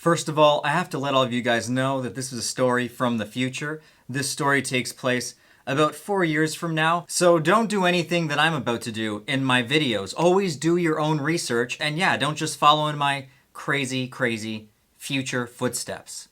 First of all, I have to let all of you guys know that this is a story from the future. This story takes place about 4 years from now, so don't do anything that I'm about to do in my videos. Always do your own research, and yeah, don't just follow in my crazy, crazy future footsteps.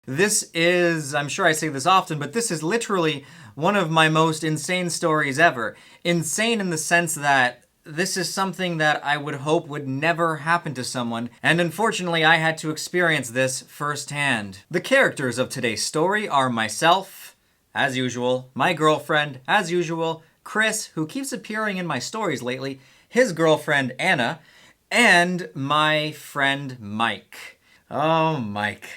This is, I'm sure I say this often, but this is literally one of my most insane stories ever. Insane in the sense that this is something that I would hope would never happen to someone, and unfortunately I had to experience this firsthand. The characters of today's story are myself, as usual, my girlfriend, as usual, Chris, who keeps appearing in my stories lately, his girlfriend Anna, and my friend Mike. Oh, Mike.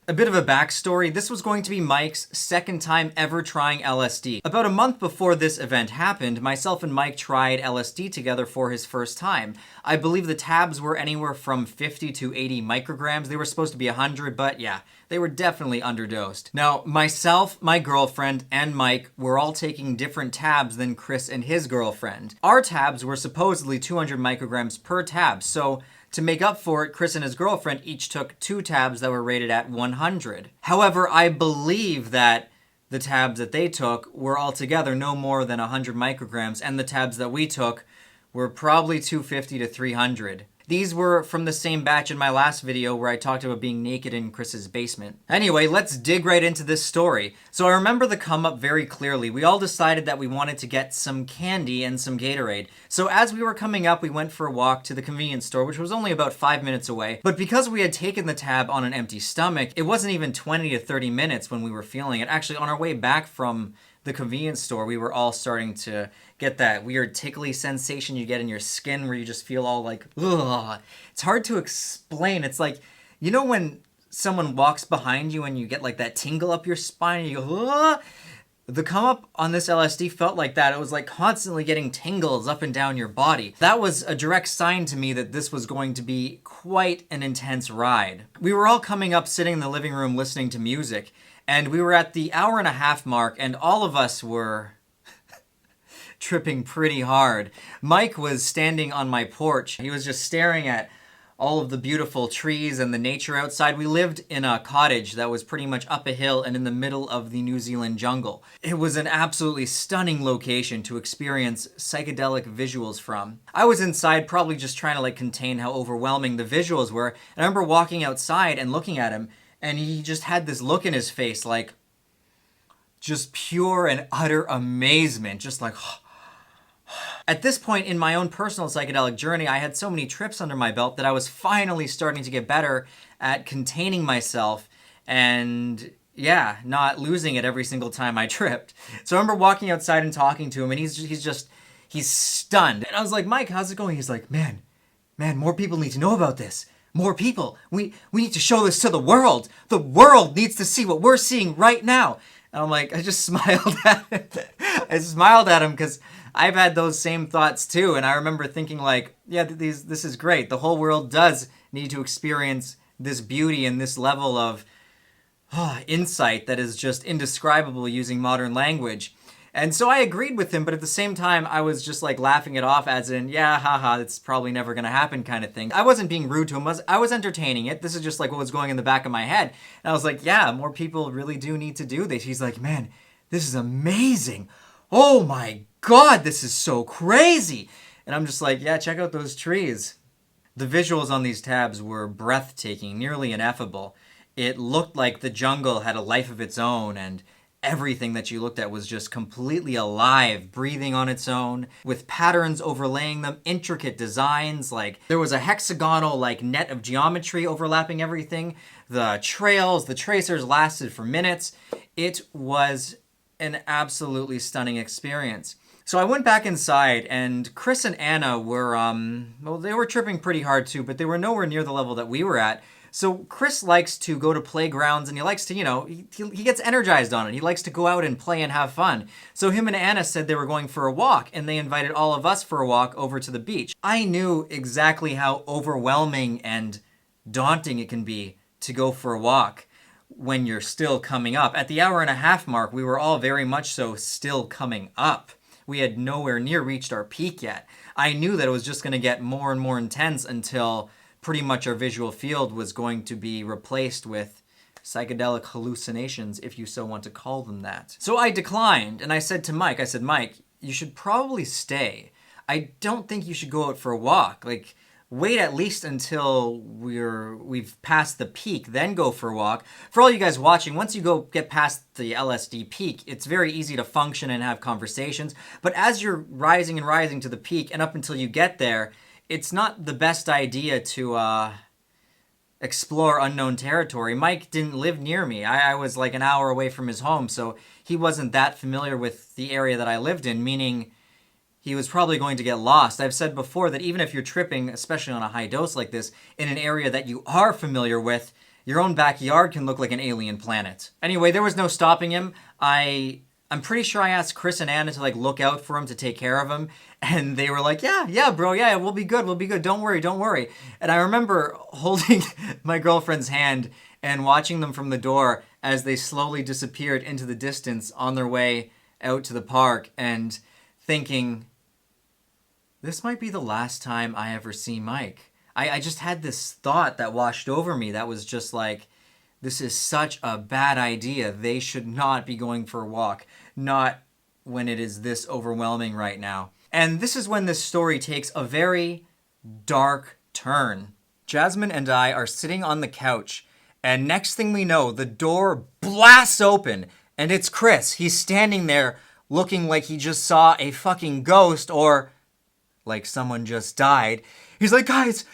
A bit of a backstory, this was going to be Mike's second time ever trying LSD. About a month before this event happened, myself and Mike tried LSD together for his first time. I believe the tabs were anywhere from 50 to 80 micrograms. They were supposed to be 100, but yeah, they were definitely underdosed. Now, myself, my girlfriend, and Mike were all taking different tabs than Chris and his girlfriend. Our tabs were supposedly 200 micrograms per tab, so to make up for it, Chris and his girlfriend each took 2 tabs that were rated at 100. However, I believe that the tabs that they took were altogether no more than 100 micrograms, and the tabs that we took were probably 250 to 300. These were from the same batch in my last video where I talked about being naked in Chris's basement. Anyway, let's dig right into this story. So I remember the come up very clearly. We all decided that we wanted to get some candy and some Gatorade. So as we were coming up, we went for a walk to the convenience store, which was only about 5 minutes away. But because we had taken the tab on an empty stomach, it wasn't even 20 to 30 minutes when we were feeling it. Actually, on our way back from the convenience store, we were all starting to get that weird tickly sensation you get in your skin where you just feel all like, ugh. It's hard to explain. It's like, you know when someone walks behind you and you get like that tingle up your spine and you go, ugh? The come up on this LSD felt like that. It was like constantly getting tingles up and down your body. That was a direct sign to me that this was going to be quite an intense ride. We were all coming up, sitting in the living room listening to music, and we were at the hour-and-a-half mark, and all of us were tripping pretty hard. Mike was standing on my porch. He was just staring at all of the beautiful trees and the nature outside. We lived in a cottage that was pretty much up a hill and in the middle of the New Zealand jungle. It was an absolutely stunning location to experience psychedelic visuals from. I was inside probably just trying to like contain how overwhelming the visuals were. And I remember walking outside and looking at him, and he just had this look in his face like just pure and utter amazement, just like At this point in my own personal psychedelic journey, I had so many trips under my belt that I was finally starting to get better at containing myself and, yeah, not losing it every single time I tripped. So I remember walking outside and talking to him, and he's stunned. And I was like, Mike, how's it going? He's like, man, more people need to know about this. More people. We need to show this to the world. The world needs to see what we're seeing right now. And I'm like, I just smiled at him. I smiled at him because I've had those same thoughts too. And I remember thinking like, yeah, this is great. The whole world does need to experience this beauty and this level of insight that is just indescribable using modern language. And so I agreed with him, but at the same time, I was just like laughing it off as in, yeah, haha, it's probably never gonna happen kind of thing. I wasn't being rude to him, I was entertaining it. This is just like what was going in the back of my head. And I was like, yeah, more people really do need to do this. He's like, man, this is amazing. Oh my God, this is so crazy. And I'm just like, yeah, check out those trees. The visuals on these tabs were breathtaking, nearly ineffable. It looked like the jungle had a life of its own, and everything that you looked at was just completely alive, breathing on its own, with patterns overlaying them, intricate designs, like there was a hexagonal like net of geometry overlapping everything. The trails, the tracers lasted for minutes. It was an absolutely stunning experience. So I went back inside, and Chris and Anna were, well, they were tripping pretty hard too, but they were nowhere near the level that we were at. So Chris likes to go to playgrounds and he likes to, he gets energized on it. He likes to go out and play and have fun. So him and Anna said they were going for a walk and they invited all of us for a walk over to the beach. I knew exactly how overwhelming and daunting it can be to go for a walk when you're still coming up. At the hour and a half mark, we were all very much so still coming up. We had nowhere near reached our peak yet. I knew that it was just going to get more and more intense until pretty much our visual field was going to be replaced with psychedelic hallucinations, if you so want to call them that. So I declined, and I said to Mike, Mike, you should probably stay. I don't think you should go out for a walk. Like, wait at least until we've passed the peak, then go for a walk. For all you guys watching, once you get past the LSD peak, it's very easy to function and have conversations. But as you're rising and rising to the peak and up until you get there, it's not the best idea to explore unknown territory. Mike didn't live near me. I was like an hour away from his home, so he wasn't that familiar with the area that I lived in, meaning he was probably going to get lost. I've said before that even if you're tripping, especially on a high dose like this, in an area that you are familiar with, your own backyard can look like an alien planet. Anyway, there was no stopping him. I'm pretty sure I asked Chris and Anna to like look out for him, to take care of him. And they were like, yeah, bro, yeah, we'll be good. Don't worry. And I remember holding my girlfriend's hand and watching them from the door as they slowly disappeared into the distance on their way out to the park and thinking, this might be the last time I ever see Mike. I just had this thought that washed over me that was just like, this is such a bad idea. They should not be going for a walk. Not when it is this overwhelming right now. And this is when this story takes a very dark turn. Jasmine and I are sitting on the couch, and next thing we know, the door blasts open, and it's Chris. He's standing there looking like he just saw a fucking ghost or like someone just died. He's like, guys,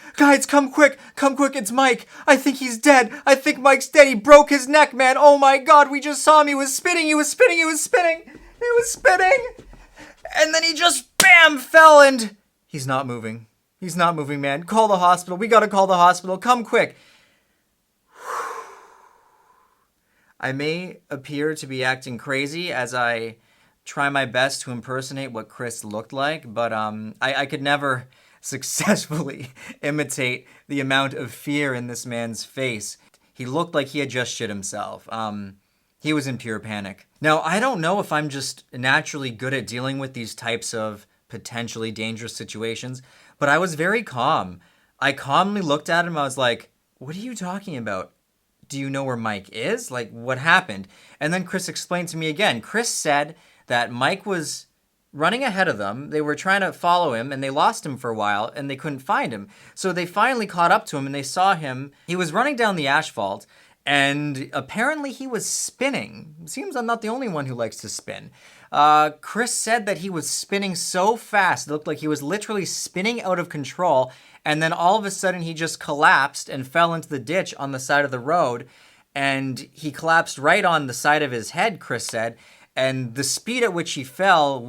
come quick, it's Mike. I think he's dead. I think Mike's dead. He broke his neck, man. Oh my God, we just saw him. He was spinning. And then he just, bam, fell and he's not moving. He's not moving, man. Call the hospital. We gotta call the hospital. Come quick. I may appear to be acting crazy as I try my best to impersonate what Chris looked like, but I could never successfully imitate the amount of fear in this man's face. He looked like he had just shit himself. He was in pure panic. Now, I don't know if I'm just naturally good at dealing with these types of potentially dangerous situations, but I was very calm. I calmly looked at him. I was like, what are you talking about? Do you know where Mike is? Like, what happened? And then Chris explained to me again. Chris said that Mike was running ahead of them. They were trying to follow him, and they lost him for a while, and they couldn't find him. So they finally caught up to him, and they saw him. He was running down the asphalt, and apparently he was spinning. Seems I'm not the only one who likes to spin. Chris said that he was spinning so fast, it looked like he was literally spinning out of control, and then all of a sudden he just collapsed and fell into the ditch on the side of the road, and he collapsed right on the side of his head, Chris said, and the speed at which he fell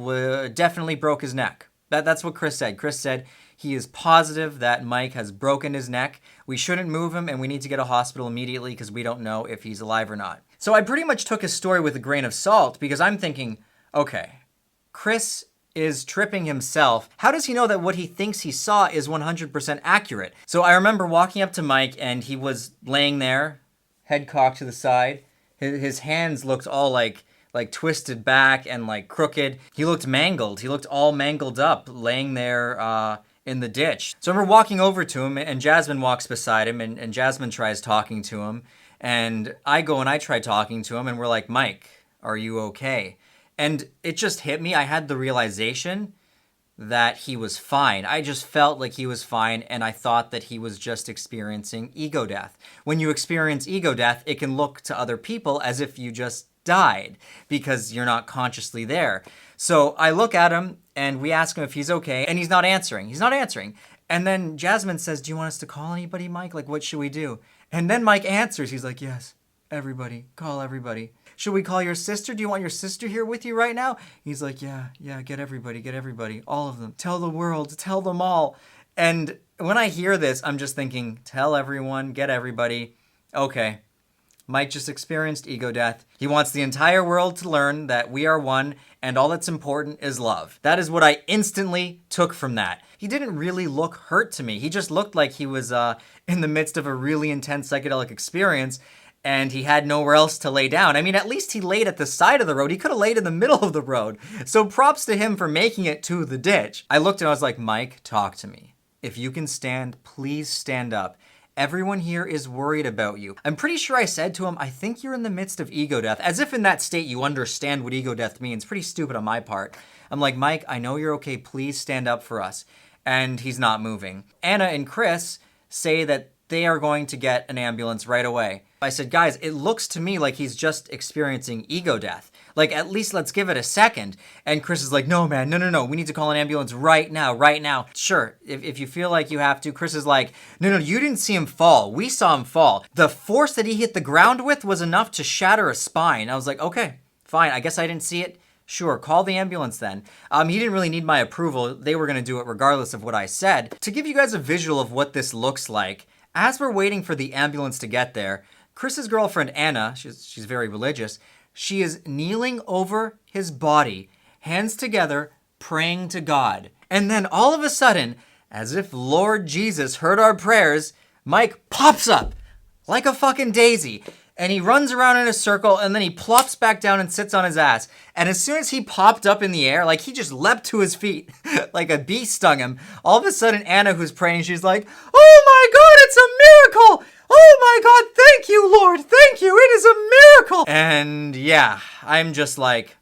definitely broke his neck. That's what Chris said. Chris said he is positive that Mike has broken his neck. We shouldn't move him, and we need to get a hospital immediately because we don't know if he's alive or not. So I pretty much took his story with a grain of salt because I'm thinking, okay, Chris is tripping himself. How does he know that what he thinks he saw is 100% accurate? So I remember walking up to Mike, and he was laying there, head cocked to the side. His hands looked all like twisted back and like crooked. He looked mangled. He looked all mangled up, laying there in the ditch. So we're walking over to him, and Jasmine walks beside him, and Jasmine tries talking to him. And I go and I try talking to him, and we're like, Mike, are you okay? And it just hit me. I had the realization that he was fine. I just felt like he was fine, and I thought that he was just experiencing ego death. When you experience ego death, it can look to other people as if you just died because you're not consciously there. So I look at him and we ask him if he's okay, and he's not answering. And then Jasmine says, do you want us to call anybody, Mike? Like, what should we do? And then Mike answers. He's like, yes, everybody, call everybody. Should we call your sister? Do you want your sister here with you right now? He's like, yeah, get everybody, all of them. Tell the world, tell them all. And when I hear this, I'm just thinking, tell everyone, get everybody, okay, Mike just experienced ego death. He wants the entire world to learn that we are one and all that's important is love. That is what I instantly took from that. He didn't really look hurt to me. He just looked like he was in the midst of a really intense psychedelic experience and he had nowhere else to lay down. I mean, at least he laid at the side of the road. He could have laid in the middle of the road. So props to him for making it to the ditch. I looked and I was like, Mike, talk to me. If you can stand, please stand up. Everyone here is worried about you. I'm pretty sure I said to him, I think you're in the midst of ego death. As if in that state you understand what ego death means. Pretty stupid on my part. I'm like, Mike, I know you're okay. Please stand up for us. And he's not moving. Anna and Chris say that they are going to get an ambulance right away. I said, guys, it looks to me like he's just experiencing ego death. Like, at least let's give it a second. And Chris is like, no, man, no. We need to call an ambulance right now. Sure, if you feel like you have to. Chris is like, no, you didn't see him fall. We saw him fall. The force that he hit the ground with was enough to shatter a spine. I was like, okay, fine. I guess I didn't see it. Sure, call the ambulance then. He didn't really need my approval. They were going to do it regardless of what I said. To give you guys a visual of what this looks like, as we're waiting for the ambulance to get there, Chris's girlfriend, Anna, she's very religious, she is kneeling over his body, hands together, praying to God. And then all of a sudden, as if Lord Jesus heard our prayers, Mike pops up like a fucking daisy. And he runs around in a circle and then he plops back down and sits on his ass. And as soon as he popped up in the air, like he just leapt to his feet like a bee stung him. All of a sudden, Anna, who's praying, she's like, oh my God, it's a miracle. Oh my God, thank you, Lord. Thank you. It is a miracle. And yeah, I'm just like,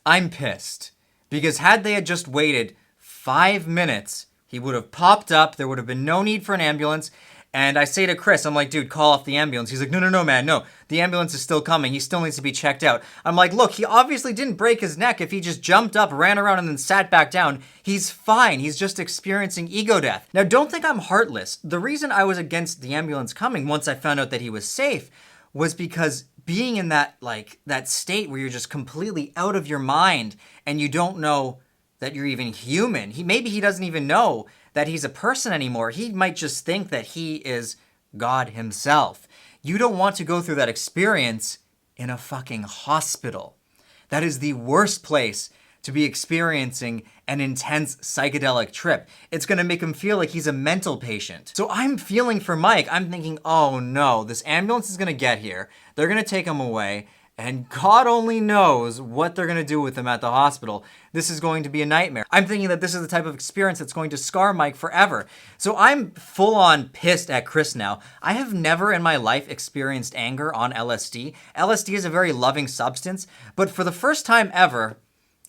I'm pissed. Because had they had just waited 5 minutes, he would have popped up. There would have been no need for an ambulance. And I say to Chris, I'm like, dude, call off the ambulance. He's like, no, man, no. The ambulance is still coming. He still needs to be checked out. I'm like, look, he obviously didn't break his neck. If he just jumped up, ran around, and then sat back down, he's fine. He's just experiencing ego death. Now, don't think I'm heartless. The reason I was against the ambulance coming once I found out that he was safe was because being in that state where you're just completely out of your mind and you don't know that you're even human. Maybe he doesn't even know that he's a person anymore. He might just think that he is God himself. You don't want to go through that experience in a fucking hospital. That is the worst place to be experiencing an intense psychedelic trip. It's going to make him feel like he's a mental patient. So I'm feeling for Mike. I'm thinking, oh no, this ambulance is going to get here. They're going to take him away. And God only knows what they're going to do with him at the hospital. This is going to be a nightmare. I'm thinking that this is the type of experience that's going to scar Mike forever. So I'm full on pissed at Chris now. I have never in my life experienced anger on LSD. LSD is a very loving substance, but for the first time ever,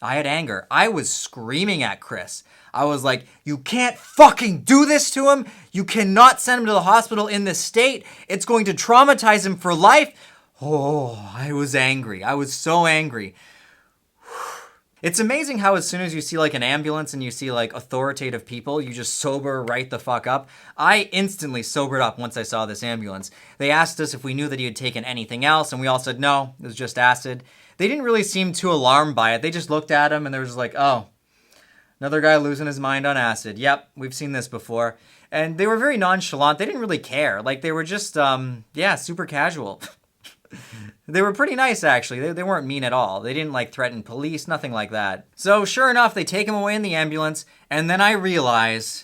I had anger. I was screaming at Chris. I was like, you can't fucking do this to him. You cannot send him to the hospital in this state. It's going to traumatize him for life. Oh, I was angry. I was so angry. It's amazing how as soon as you see like an ambulance and you see like authoritative people, you just sober right the fuck up. I instantly sobered up once I saw this ambulance. They asked us if we knew that he had taken anything else, and we all said no, it was just acid. They didn't really seem too alarmed by it. They just looked at him and they were just like, oh, another guy losing his mind on acid. Yep, we've seen this before. And they were very nonchalant. They didn't really care. Like they were just, super casual. They were pretty nice, actually. They weren't mean at all. They didn't, threaten police, nothing like that. So, sure enough, they take him away in the ambulance, and then I realize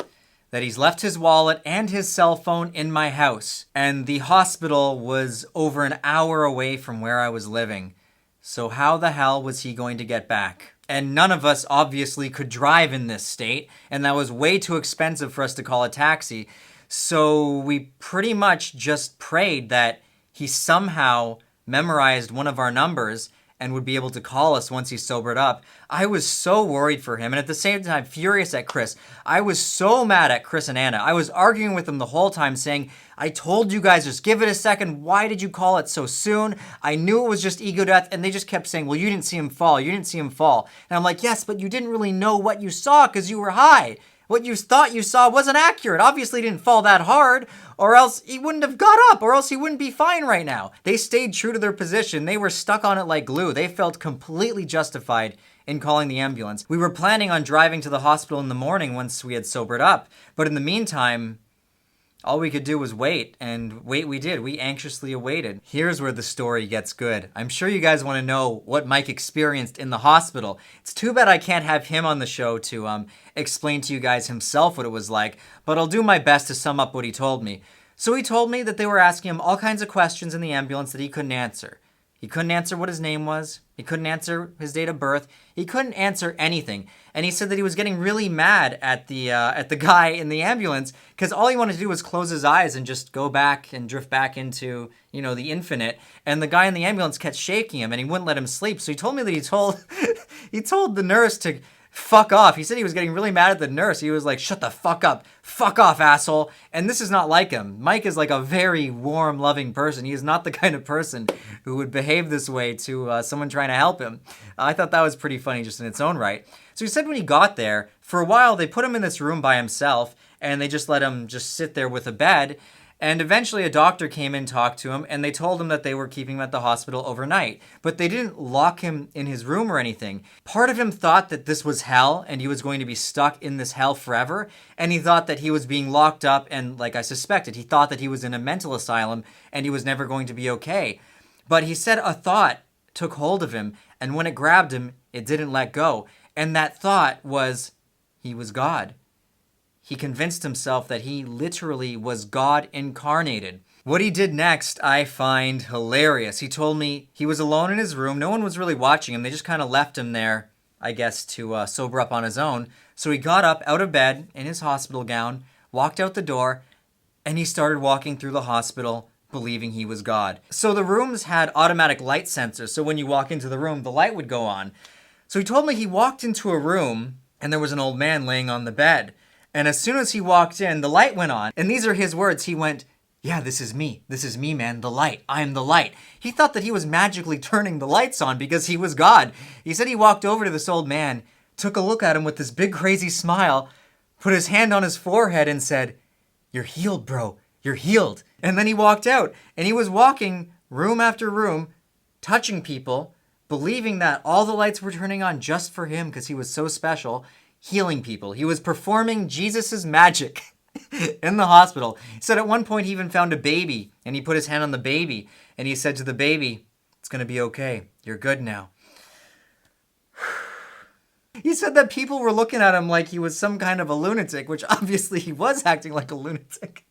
that he's left his wallet and his cell phone in my house. And the hospital was over an hour away from where I was living. So how the hell was he going to get back? And none of us, obviously, could drive in this state, and that was way too expensive for us to call a taxi. So we pretty much just prayed that he somehow memorized one of our numbers and would be able to call us once he sobered up. I was so worried for him, and at the same time furious at Chris. I was so mad at Chris and Anna. I was arguing with them the whole time saying, I told you guys, just give it a second. Why did you call it so soon? I knew it was just ego death, and they just kept saying, well, you didn't see him fall. You didn't see him fall. And I'm like, yes, but you didn't really know what you saw because you were high. What you thought you saw wasn't accurate. Obviously, he didn't fall that hard, or else he wouldn't have got up, or else he wouldn't be fine right now. They stayed true to their position. They were stuck on it like glue. They felt completely justified in calling the ambulance. We were planning on driving to the hospital in the morning once we had sobered up, but in the meantime, all we could do was wait, and wait we did. We anxiously awaited. Here's where the story gets good. I'm sure you guys want to know what Mike experienced in the hospital. It's too bad I can't have him on the show to explain to you guys himself what it was like, but I'll do my best to sum up what he told me. So he told me that they were asking him all kinds of questions in the ambulance that he couldn't answer. He couldn't answer what his name was. He couldn't answer his date of birth. He couldn't answer anything. And he said that he was getting really mad at the guy in the ambulance because all he wanted to do was close his eyes and just go back and drift back into, the infinite. And the guy in the ambulance kept shaking him and he wouldn't let him sleep. So he told me that he told the nurse to fuck off. He said he was getting really mad at the nurse. He was like, shut the fuck up. Fuck off, asshole. And this is not like him. Mike is like a very warm, loving person. He is not the kind of person who would behave this way to someone trying to help him. I thought that was pretty funny just in its own right. So he said when he got there, for a while they put him in this room by himself and they just let him just sit there with a bed. And eventually a doctor came in, talked to him, and they told him that they were keeping him at the hospital overnight. But they didn't lock him in his room or anything. Part of him thought that this was hell and he was going to be stuck in this hell forever. And he thought that he was being locked up and, like I suspected, he thought that he was in a mental asylum and he was never going to be okay. But he said a thought took hold of him, and when it grabbed him, it didn't let go. And that thought was, he was God. He convinced himself that he literally was God incarnated. What he did next, I find hilarious. He told me he was alone in his room. No one was really watching him. They just kind of left him there, I guess, to sober up on his own. So he got up out of bed in his hospital gown, walked out the door, and he started walking through the hospital believing he was God. So the rooms had automatic light sensors. So when you walk into the room, the light would go on. So he told me he walked into a room and there was an old man laying on the bed. And as soon as he walked in, the light went on. And these are his words. He went, yeah, this is me. This is me, man. The light. I am the light. He thought that he was magically turning the lights on because he was God. He said he walked over to this old man, took a look at him with this big crazy smile, put his hand on his forehead and said, you're healed, bro. You're healed. And then he walked out. And he was walking room after room, touching people, believing that all the lights were turning on just for him because he was so special, healing people. He was performing Jesus's magic in the hospital. He said at one point he even found a baby and he put his hand on the baby and he said to the baby, it's going to be okay. You're good now. He said that people were looking at him like he was some kind of a lunatic, which obviously he was acting like a lunatic.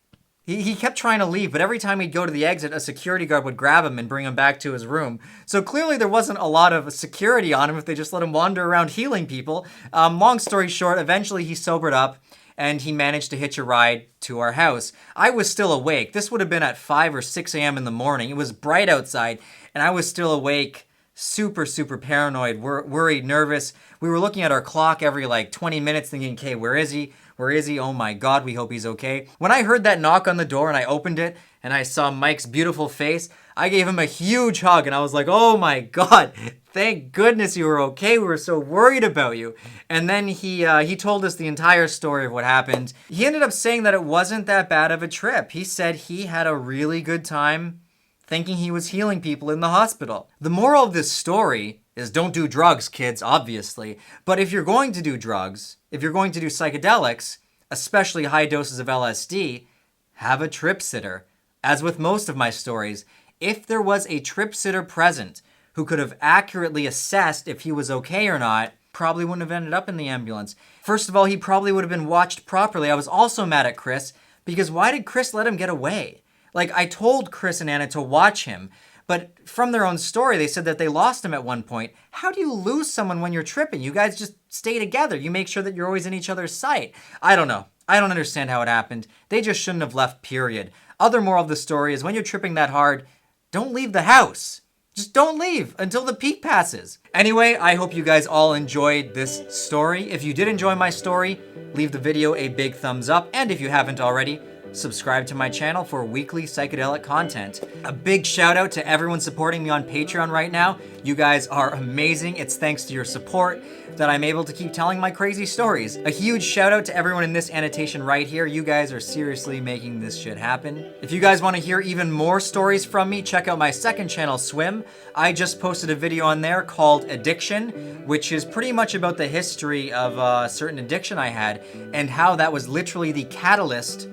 He kept trying to leave, but every time he'd go to the exit, a security guard would grab him and bring him back to his room. So clearly there wasn't a lot of security on him if they just let him wander around healing people. Long story short, eventually he sobered up and he managed to hitch a ride to our house. I was still awake. This would have been at 5 or 6 a.m. in the morning. It was bright outside and I was still awake, super, super paranoid, worried, nervous. We were looking at our clock every 20 minutes thinking, okay, where is he? Where is he? Oh my God, we hope he's okay. When I heard that knock on the door and I opened it and I saw Mike's beautiful face, I gave him a huge hug and I was like, oh my God, thank goodness you were okay. We were so worried about you. And then he told us the entire story of what happened. He ended up saying that it wasn't that bad of a trip. He said he had a really good time thinking he was healing people in the hospital. The moral of this story is don't do drugs, kids, obviously. But if you're going to do drugs, if you're going to do psychedelics, especially high doses of LSD, have a trip sitter. As with most of my stories, if there was a trip sitter present who could have accurately assessed if he was okay or not, probably wouldn't have ended up in the ambulance. First of all, he probably would have been watched properly. I was also mad at Chris because why did Chris let him get away? I told Chris and Anna to watch him, but from their own story, they said that they lost him at one point. How do you lose someone when you're tripping? You guys just stay together. You make sure that you're always in each other's sight. I don't know. I don't understand how it happened. They just shouldn't have left, period. Other moral of the story is when you're tripping that hard, don't leave the house. Just don't leave until the peak passes. Anyway, I hope you guys all enjoyed this story. If you did enjoy my story, leave the video a big thumbs up. And if you haven't already, Subscribe to my channel for weekly psychedelic content. A big shout out to everyone supporting me on Patreon right now. You guys are amazing. It's thanks to your support that I'm able to keep telling my crazy stories. A huge shout out to everyone in this annotation right here. You guys are seriously making this shit happen. If you guys want to hear even more stories from me, check out my second channel, Swim. I just posted a video on there called Addiction, which is pretty much about the history of a certain addiction I had and how that was literally the catalyst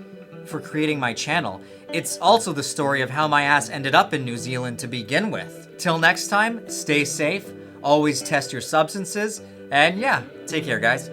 for creating my channel. It's also the story of how my ass ended up in New Zealand to begin with. Till next time, stay safe, always test your substances, and yeah, take care, guys.